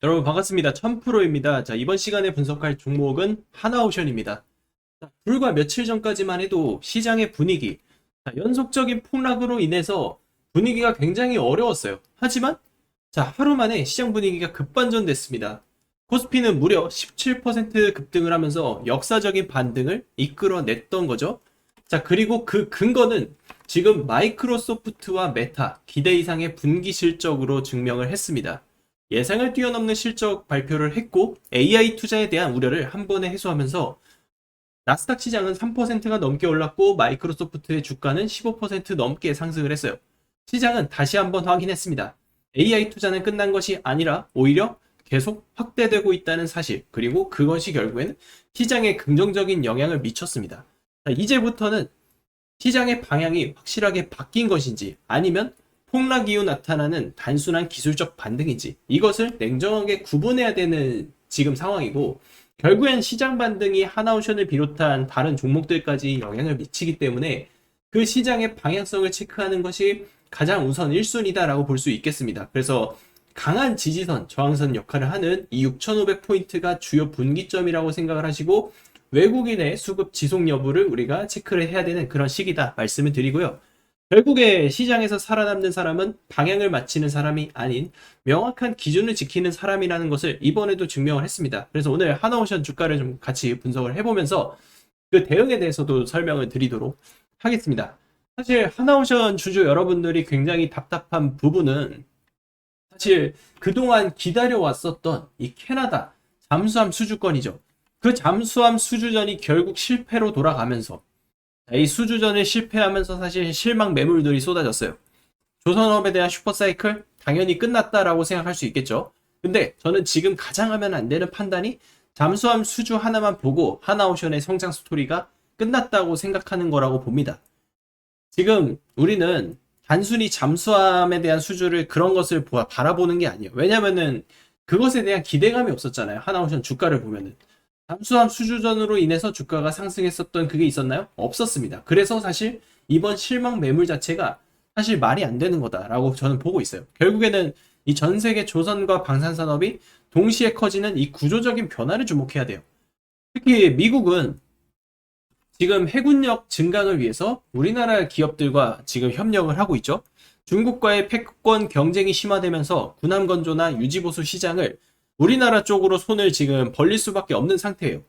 여러분 반갑습니다. 1000%입니다. 자, 이번 시간에 분석할 종목은 하나오션입니다. 자, 불과 며칠 전까지만 해도 시장의 분위기, 자, 연속적인 폭락으로 인해서 분위기가 굉장히 어려웠어요. 하지만 하루 만에 시장 분위기가 급반전됐습니다. 코스피는 무려 17% 급등을 하면서 역사적인 반등을 이끌어냈던 거죠. 자, 그리고 그 근거는 지금 마이크로소프트와 메타 기대 이상의 분기 실적으로 증명을 했습니다. 예상을 뛰어넘는 실적 발표를 했고 AI 투자에 대한 우려를 한 번에 해소하면서 나스닥 시장은 3%가 넘게 올랐고 마이크로소프트의 주가는 15% 넘게 상승을 했어요. 시장은 다시 한번 확인했습니다. AI 투자는 끝난 것이 아니라 오히려 계속 확대되고 있다는 사실, 그리고 그것이 결국에는 시장에 긍정적인 영향을 미쳤습니다. 자, 이제부터는 시장의 방향이 확실하게 바뀐 것인지 아니면 폭락 이후 나타나는 단순한 기술적 반등인지 이것을 냉정하게 구분해야 되는 지금 상황이고, 결국엔 시장 반등이 하나오션을 비롯한 다른 종목들까지 영향을 미치기 때문에 그 시장의 방향성을 체크하는 것이 가장 우선 1순위다라고 볼 수 있겠습니다. 그래서 강한 지지선, 저항선 역할을 하는 이 6,500포인트가 주요 분기점이라고 생각을 하시고 외국인의 수급 지속 여부를 우리가 체크를 해야 되는 그런 시기다 말씀을 드리고요. 결국에 시장에서 살아남는 사람은 방향을 맞추는 사람이 아닌 명확한 기준을 지키는 사람이라는 것을 이번에도 증명을 했습니다. 그래서 오늘 하나오션 주가를 좀 같이 분석을 해보면서 그 대응에 대해서도 설명을 드리도록 하겠습니다. 사실 하나오션 주주 여러분들이 굉장히 답답한 부분은 사실 그동안 기다려왔었던 이 캐나다 잠수함 수주권이죠. 그 잠수함 수주전이 결국 실패로 돌아가면서 이 수주전을 실패하면서 사실 실망 매물들이 쏟아졌어요. 조선업에 대한 슈퍼사이클 당연히 끝났다라고 생각할 수 있겠죠. 근데 저는 지금 가장 하면 안 되는 판단이 잠수함 수주 하나만 보고 하나오션의 성장 스토리가 끝났다고 생각하는 거라고 봅니다. 지금 우리는 단순히 잠수함에 대한 수주를 그런 것을 바라보는 게 아니에요. 왜냐면은 그것에 대한 기대감이 없었잖아요. 하나오션 주가를 보면은. 잠수함 수주전으로 인해서 주가가 상승했었던 그게 있었나요? 없었습니다. 그래서 사실 이번 실망 매물 자체가 사실 말이 안 되는 거다라고 저는 보고 있어요. 결국에는 이 전 세계 조선과 방산산업이 동시에 커지는 이 구조적인 변화를 주목해야 돼요. 특히 미국은 지금 해군력 증강을 위해서 우리나라 기업들과 지금 협력을 하고 있죠. 중국과의 패권 경쟁이 심화되면서 군함 건조나 유지보수 시장을 우리나라 쪽으로 손을 지금 벌릴 수밖에 없는 상태예요.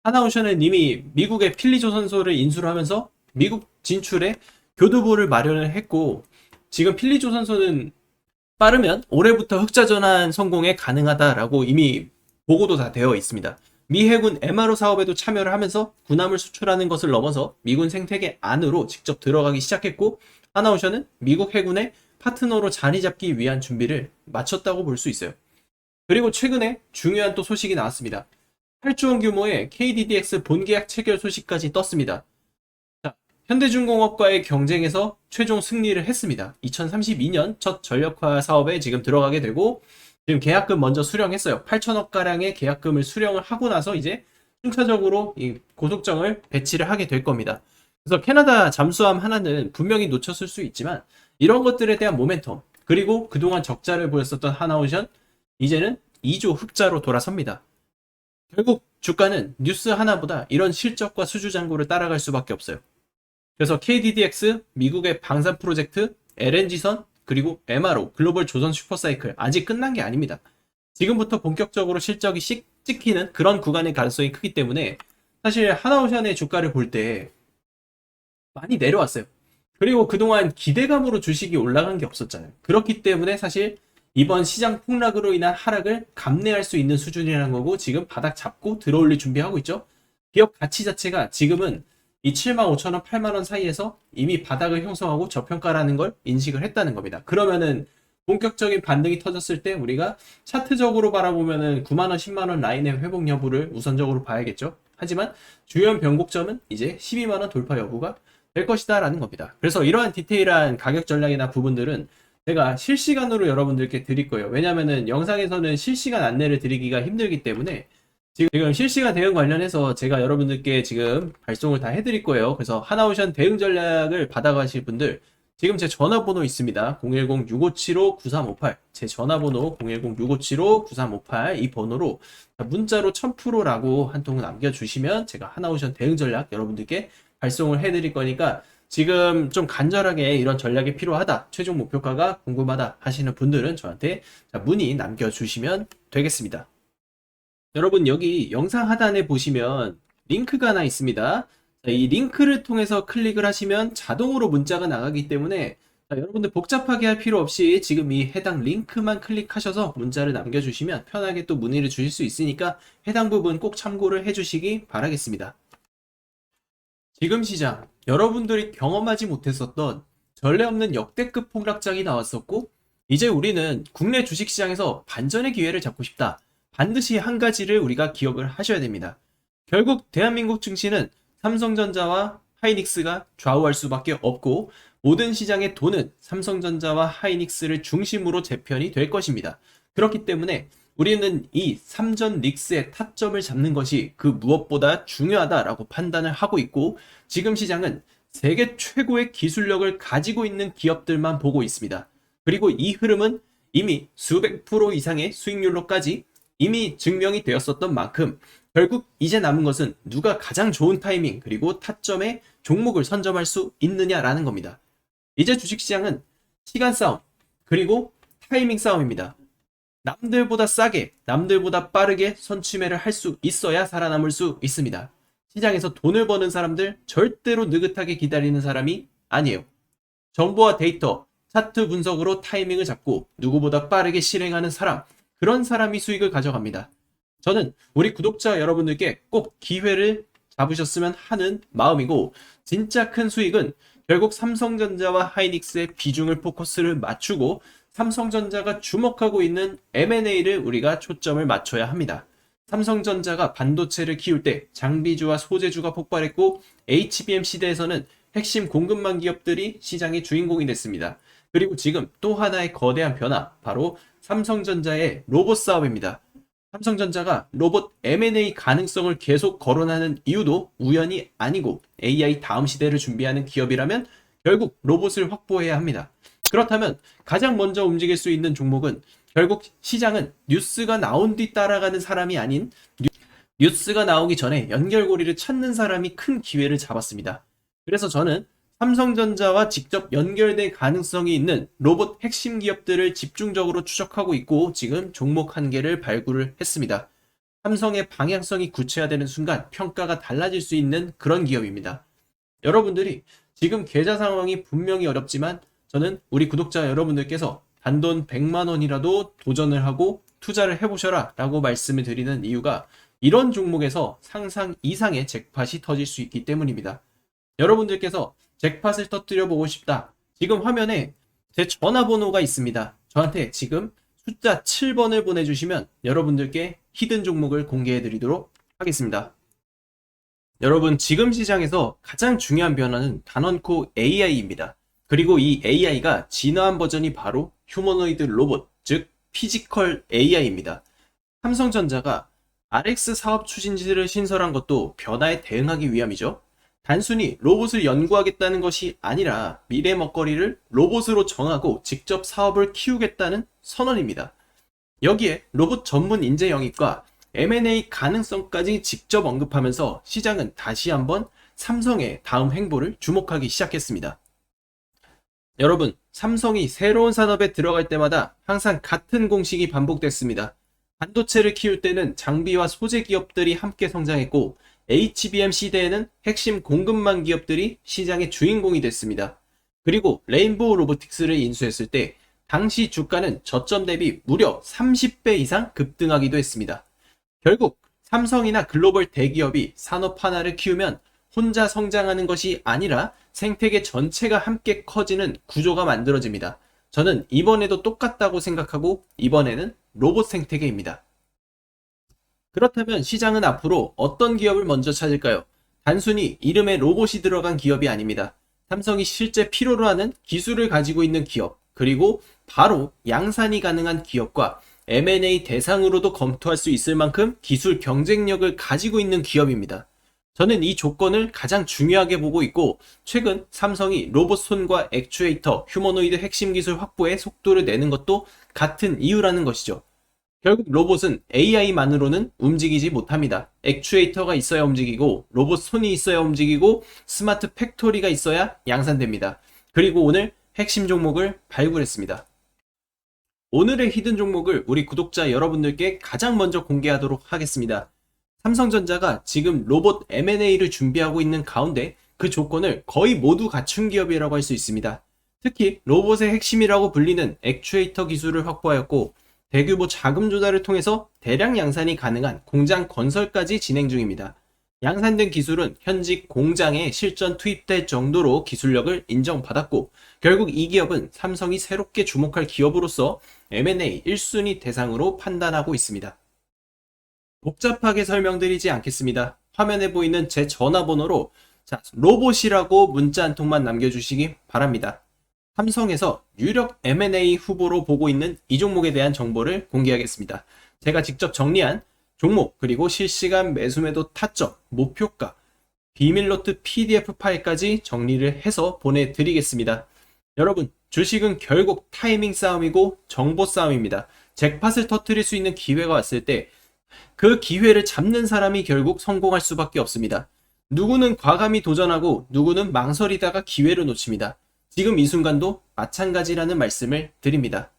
하나오션은 이미 미국의 필리조선소를 인수를 하면서 미국 진출에 교두보를 마련을 했고, 지금 필리조선소는 빠르면 올해부터 흑자 전환 성공에 가능하다라고 이미 보고도 다 되어 있습니다. 미 해군 MRO 사업에도 참여를 하면서 군함을 수출하는 것을 넘어서 미군 생태계 안으로 직접 들어가기 시작했고, 하나오션은 미국 해군의 파트너로 자리 잡기 위한 준비를 마쳤다고 볼 수 있어요. 그리고 최근에 중요한 또 소식이 나왔습니다. 8조 원 규모의 KDDX 본계약 체결 소식까지 떴습니다. 자, 현대중공업과의 경쟁에서 최종 승리를 했습니다. 2032년 첫 전력화 사업에 지금 들어가게 되고, 지금 계약금 먼저 수령했어요. 8천억 가량의 계약금을 수령을 하고 나서 이제 순차적으로 이 고속정을 배치를 하게 될 겁니다. 그래서 캐나다 잠수함 하나는 분명히 놓쳤을 수 있지만 이런 것들에 대한 모멘텀, 그리고 그동안 적자를 보였었던 하나오션, 이제는 2조 흑자로 돌아섭니다. 결국 주가는 뉴스 하나보다 이런 실적과 수주 잔고를 따라갈 수밖에 없어요. 그래서 KDDX, 미국의 방산 프로젝트, LNG선, 그리고 MRO, 글로벌 조선 슈퍼사이클 아직 끝난 게 아닙니다. 지금부터 본격적으로 실적이 찍히는 그런 구간의 가능성이 크기 때문에 사실 하나오션의 주가를 볼 때 많이 내려왔어요. 그리고 그동안 기대감으로 주식이 올라간 게 없었잖아요. 그렇기 때문에 사실 이번 시장 폭락으로 인한 하락을 감내할 수 있는 수준이라는 거고, 지금 바닥 잡고 들어올릴 준비하고 있죠. 기업 가치 자체가 지금은 이 75,000원, 8만원 사이에서 이미 바닥을 형성하고 저평가라는 걸 인식을 했다는 겁니다. 그러면은 본격적인 반등이 터졌을 때 우리가 차트적으로 바라보면은 9만원, 10만원 라인의 회복 여부를 우선적으로 봐야겠죠. 하지만 주요 변곡점은 이제 12만원 돌파 여부가 될 것이다 라는 겁니다. 그래서 이러한 디테일한 가격 전략이나 부분들은 제가 실시간으로 여러분들께 드릴 거예요. 왜냐면은 영상에서는 실시간 안내를 드리기가 힘들기 때문에 지금 실시간 대응 관련해서 제가 여러분들께 지금 발송을 다 해드릴 거예요. 그래서 하나오션 대응 전략을 받아가실 분들 지금 제 전화번호 있습니다. 010-6575-9358. 제 전화번호 010-6575-9358 이 번호로 문자로 1000%라고 한 통 남겨주시면 제가 하나오션 대응 전략 여러분들께 발송을 해드릴 거니까 지금 좀 간절하게 이런 전략이 필요하다, 최종 목표가가 궁금하다 하시는 분들은 저한테 문의 남겨주시면 되겠습니다. 여러분 여기 영상 하단에 보시면 링크가 하나 있습니다. 이 링크를 통해서 클릭을 하시면 자동으로 문자가 나가기 때문에 여러분들 복잡하게 할 필요 없이 지금 이 해당 링크만 클릭하셔서 문자를 남겨주시면 편하게 또 문의를 주실 수 있으니까 해당 부분 꼭 참고를 해주시기 바라겠습니다. 지금 시장, 여러분들이 경험하지 못했었던 전례 없는 역대급 폭락장이 나왔었고, 이제 우리는 국내 주식시장에서 반전의 기회를 잡고 싶다. 반드시 한 가지를 우리가 기억을 하셔야 됩니다. 결국 대한민국 증시는 삼성전자와 하이닉스가 좌우할 수밖에 없고, 모든 시장의 돈은 삼성전자와 하이닉스를 중심으로 재편이 될 것입니다. 그렇기 때문에 우리는 이 삼전 릭스의 타점을 잡는 것이 그 무엇보다 중요하다라고 판단을 하고 있고, 지금 시장은 세계 최고의 기술력을 가지고 있는 기업들만 보고 있습니다. 그리고 이 흐름은 이미 수백 프로 이상의 수익률로까지 이미 증명이 되었었던 만큼 결국 이제 남은 것은 누가 가장 좋은 타이밍 그리고 타점의 종목을 선점할 수 있느냐라는 겁니다. 이제 주식시장은 시간 싸움 그리고 타이밍 싸움입니다. 남들보다 싸게, 남들보다 빠르게 선취매를 할 수 있어야 살아남을 수 있습니다. 시장에서 돈을 버는 사람들 절대로 느긋하게 기다리는 사람이 아니에요. 정보와 데이터, 차트 분석으로 타이밍을 잡고 누구보다 빠르게 실행하는 사람, 그런 사람이 수익을 가져갑니다. 저는 우리 구독자 여러분들께 꼭 기회를 잡으셨으면 하는 마음이고, 진짜 큰 수익은 결국 삼성전자와 하이닉스의 비중을 포커스를 맞추고 삼성전자가 주목하고 있는 M&A를 우리가 초점을 맞춰야 합니다. 삼성전자가 반도체를 키울 때 장비주와 소재주가 폭발했고 HBM 시대에서는 핵심 공급망 기업들이 시장의 주인공이 됐습니다. 그리고 지금 또 하나의 거대한 변화, 바로 삼성전자의 로봇 사업입니다. 삼성전자가 로봇 M&A 가능성을 계속 거론하는 이유도 우연이 아니고 AI 다음 시대를 준비하는 기업이라면 결국 로봇을 확보해야 합니다. 그렇다면 가장 먼저 움직일 수 있는 종목은 결국 시장은 뉴스가 나온 뒤 따라가는 사람이 아닌 뉴스가 나오기 전에 연결고리를 찾는 사람이 큰 기회를 잡았습니다. 그래서 저는 삼성전자와 직접 연결될 가능성이 있는 로봇 핵심 기업들을 집중적으로 추적하고 있고 지금 종목 한 개를 발굴을 했습니다. 삼성의 방향성이 구체화되는 순간 평가가 달라질 수 있는 그런 기업입니다. 여러분들이 지금 계좌 상황이 분명히 어렵지만 저는 우리 구독자 여러분들께서 단돈 100만 원이라도 도전을 하고 투자를 해보셔라 라고 말씀을 드리는 이유가 이런 종목에서 상상 이상의 잭팟이 터질 수 있기 때문입니다. 여러분들께서 잭팟을 터뜨려 보고 싶다. 지금 화면에 제 전화번호가 있습니다. 저한테 지금 숫자 7번을 보내주시면 여러분들께 히든 종목을 공개해 드리도록 하겠습니다. 여러분 지금 시장에서 가장 중요한 변화는 단언코 AI입니다. 그리고 이 AI가 진화한 버전이 바로 휴머노이드 로봇, 즉 피지컬 AI입니다. 삼성전자가 RX 사업 추진지를 신설한 것도 변화에 대응하기 위함이죠. 단순히 로봇을 연구하겠다는 것이 아니라 미래 먹거리를 로봇으로 정하고 직접 사업을 키우겠다는 선언입니다. 여기에 로봇 전문 인재 영입과 M&A 가능성까지 직접 언급하면서 시장은 다시 한번 삼성의 다음 행보를 주목하기 시작했습니다. 여러분, 삼성이 새로운 산업에 들어갈 때마다 항상 같은 공식이 반복됐습니다. 반도체를 키울 때는 장비와 소재 기업들이 함께 성장했고 HBM 시대에는 핵심 공급망 기업들이 시장의 주인공이 됐습니다. 그리고 레인보우 로보틱스를 인수했을 때 당시 주가는 저점 대비 무려 30배 이상 급등하기도 했습니다. 결국 삼성이나 글로벌 대기업이 산업 하나를 키우면 혼자 성장하는 것이 아니라 생태계 전체가 함께 커지는 구조가 만들어집니다. 저는 이번에도 똑같다고 생각하고 이번에는 로봇 생태계입니다. 그렇다면 시장은 앞으로 어떤 기업을 먼저 찾을까요? 단순히 이름에 로봇이 들어간 기업이 아닙니다. 삼성이 실제 필요로 하는 기술을 가지고 있는 기업, 그리고 바로 양산이 가능한 기업과 M&A 대상으로도 검토할 수 있을 만큼 기술 경쟁력을 가지고 있는 기업입니다. 저는 이 조건을 가장 중요하게 보고 있고, 최근 삼성이 로봇 손과 액추에이터, 휴머노이드 핵심 기술 확보에 속도를 내는 것도 같은 이유라는 것이죠. 결국 로봇은 AI만으로는 움직이지 못합니다. 액추에이터가 있어야 움직이고, 로봇 손이 있어야 움직이고, 스마트 팩토리가 있어야 양산됩니다. 그리고 오늘 핵심 종목을 발굴했습니다. 오늘의 히든 종목을 우리 구독자 여러분들께 가장 먼저 공개하도록 하겠습니다. 삼성전자가 지금 로봇 M&A를 준비하고 있는 가운데 그 조건을 거의 모두 갖춘 기업이라고 할 수 있습니다. 특히 로봇의 핵심이라고 불리는 액추에이터 기술을 확보하였고, 대규모 자금 조달을 통해서 대량 양산이 가능한 공장 건설까지 진행 중입니다. 양산된 기술은 현직 공장에 실전 투입될 정도로 기술력을 인정받았고, 결국 이 기업은 삼성이 새롭게 주목할 기업으로서 M&A 1순위 대상으로 판단하고 있습니다. 복잡하게 설명드리지 않겠습니다. 화면에 보이는 제 전화번호로 로봇이라고 문자 한 통만 남겨주시기 바랍니다. 삼성에서 유력 M&A 후보로 보고 있는 이 종목에 대한 정보를 공개하겠습니다. 제가 직접 정리한 종목, 그리고 실시간 매수매도 타점, 목표가, 비밀노트 PDF 파일까지 정리를 해서 보내드리겠습니다. 여러분, 주식은 결국 타이밍 싸움이고 정보 싸움입니다. 잭팟을 터뜨릴 수 있는 기회가 왔을 때 그 기회를 잡는 사람이 결국 성공할 수밖에 없습니다. 누구는 과감히 도전하고 누구는 망설이다가 기회를 놓칩니다. 지금 이 순간도 마찬가지라는 말씀을 드립니다.